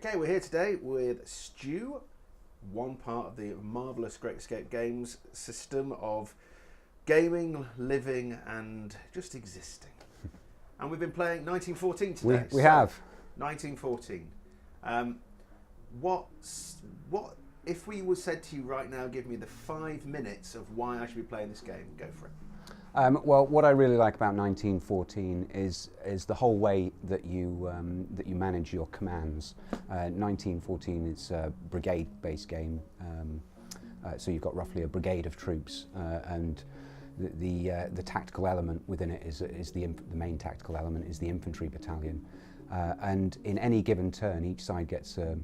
Okay, we're here today with Stu, one part of the marvellous Great Escape Games system of gaming, living and just existing. And we've been playing 1914 today. We have. 1914. What if we were said to you right now, give me the 5 minutes of why I should be playing this game? Go for it. Well, what I really like about 1914 is the whole way that you manage your commands. 1914 is a brigade-based game, so you've got roughly a brigade of troops, and the tactical element within it is the main tactical element is the infantry battalion, and in any given turn, each side gets a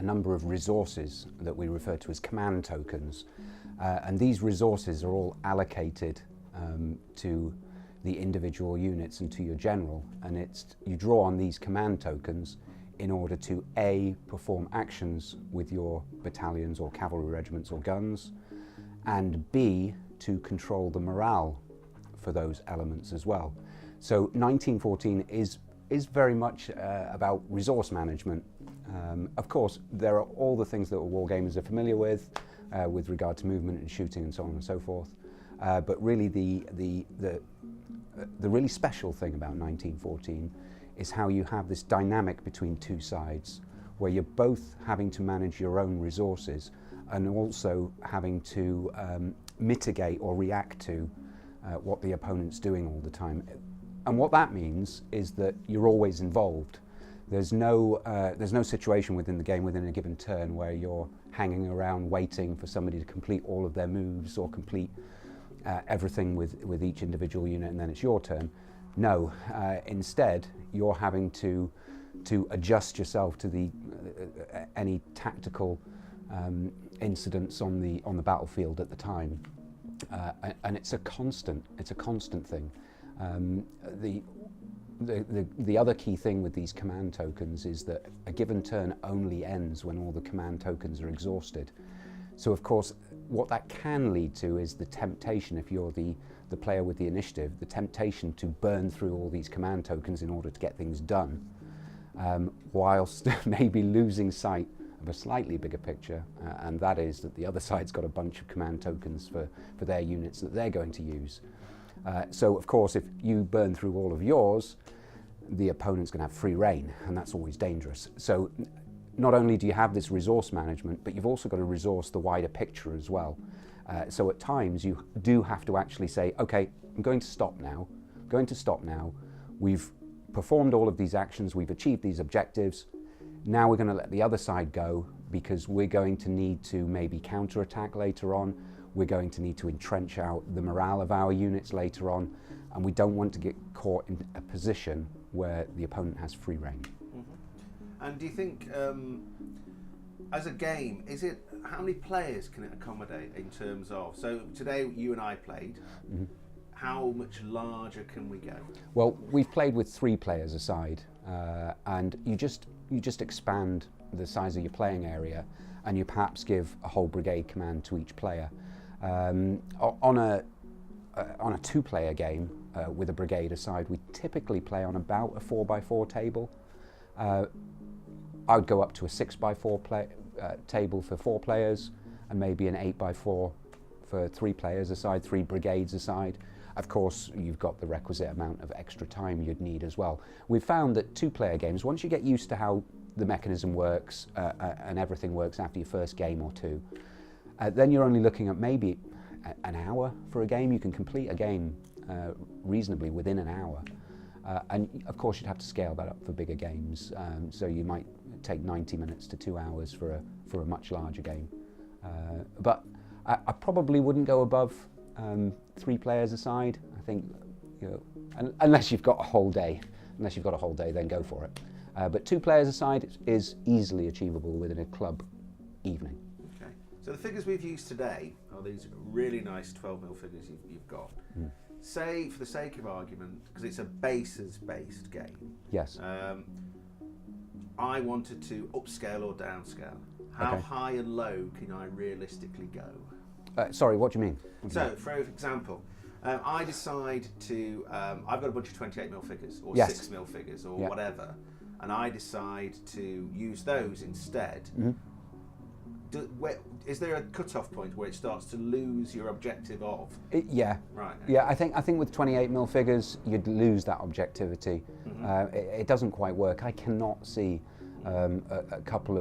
number of resources that we refer to as command tokens, and these resources are all allocated to the individual units and to your general, and you draw on these command tokens in order to A, perform actions with your battalions or cavalry regiments or guns, and B, to control the morale for those elements as well. So 1914 is very much about resource management. Of course, there are all the things that wargamers are familiar with regard to movement and shooting and so on and so forth. But really the really special thing about 1914 is how you have this dynamic between two sides where you're both having to manage your own resources and also having to mitigate or react to what the opponent's doing all the time. And what that means is that you're always involved. There's no situation within the game within a given turn where you're hanging around waiting for somebody to complete all of their moves or complete everything with each individual unit and then it's your turn. No, instead you're having to adjust yourself to any tactical incidents on the battlefield at the time, and it's a constant thing. The other key thing with these command tokens is that a given turn only ends when all the command tokens are exhausted. So of course what that can lead to is the temptation, if you're the player with the initiative, the temptation to burn through all these command tokens in order to get things done, whilst maybe losing sight of a slightly bigger picture, and that is that the other side's got a bunch of command tokens for their units that they're going to use. So of course if you burn through all of yours, the opponent's going to have free rein, and that's always dangerous. So not only do you have this resource management, but you've also got to resource the wider picture as well. So at times you do have to actually say, okay, I'm going to stop now. We've performed all of these actions, we've achieved these objectives. Now we're going to let the other side go because we're going to need to maybe counterattack later on. We're going to need to entrench out the morale of our units later on, and we don't want to get caught in a position where the opponent has free rein. And do you think, as a game, how many players can it accommodate in terms of? So today you and I played. Mm-hmm. How much larger can we go? Well, we've played with 3 players aside, and you just expand the size of your playing area, and you perhaps give a whole brigade command to each player. On a 2-player game with a brigade aside, we typically play on about a 4x4 table. I would go up to a 6x4 table for 4 players, and maybe an 8x4 for 3 players aside, 3 brigades aside. Of course, you've got the requisite amount of extra time you'd need as well. We've found that 2-player games, once you get used to how the mechanism works and everything works after your first game or 2, then you're only looking at maybe an hour for a game. You can complete a game reasonably within an hour. And of course you'd have to scale that up for bigger games, so you might take 90 minutes to 2 hours for a much larger game. But I probably wouldn't go above 3 players aside. I think, unless you've got a whole day. Then go for it. But 2 players aside is easily achievable within a club evening. Okay. So the figures we've used today are these really nice 12mm figures you've got. Mm. Say, for the sake of argument, because it's a bases-based game. Yes. I wanted to upscale or downscale. How high and low can I realistically go? Sorry, what do you mean? For example, I decide to, I've got a bunch of 28mm figures or yes. 6mm figures or yeah. whatever. and I decide to use those instead, is there a cut-off point where it starts to lose your objective of? Yeah. Right. Okay. Yeah, I think with 28mm figures, you'd lose that objectivity. It doesn't quite work. I cannot see a couple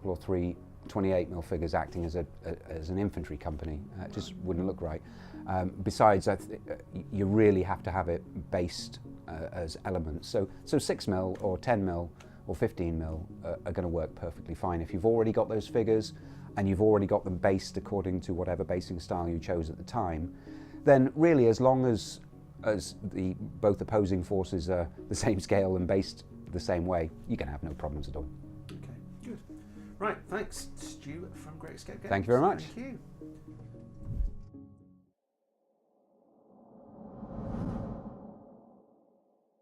or three 28mm figures acting as an infantry company. It just wouldn't look right. Besides, you really have to have it based as elements. So 6mm or 10mm or 15mm are going to work perfectly fine. If you've already got those figures and you've already got them based according to whatever basing style you chose at the time, then really, as long as both opposing forces are the same scale and based the same way, you can have no problems at all. Okay, good. Right, thanks, Stuart from Great Escape Games. Thank you very much. Thank you.